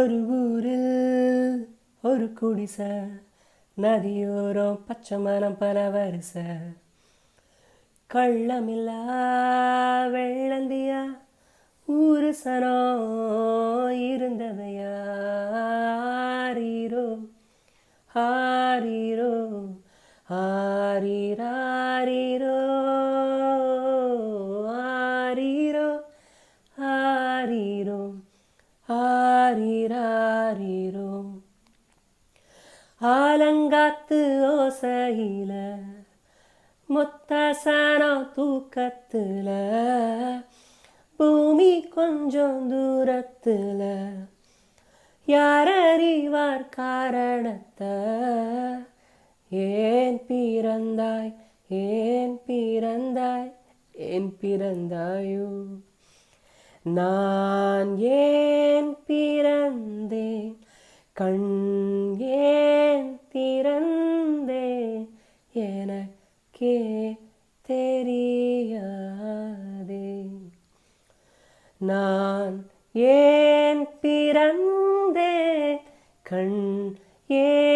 ஒரு ஊரில் ஒரு குடிசை, நதியோரம் பச்சை மரம் பல வரிசை, கள்ளமில்லா வெள்ளந்தியா ஊரு சனம் இருந்ததையா. ஆரீரோ ஆரீரோ ஆரீராரீரோ ஆரீரோ ஆரீரோ ஆரீராரீரோ. ஆலங்காத்து ஓசையில மொத்த சனம் தூக்கத்துல, பூமி கொஞ்சம் தூரத்துல, யாரறிவார் காரணத்தை. ஏன் பிறந்தாய் ஏன் பிறந்தாய் ஏன் பிறந்தாயோ. நான் ஏன் பிறந்தேன் கண் ஏன் திறந்தேன் எனக்கே தெரியாதே. நான் ஏன் பிறந்தேன் கண் ஏன்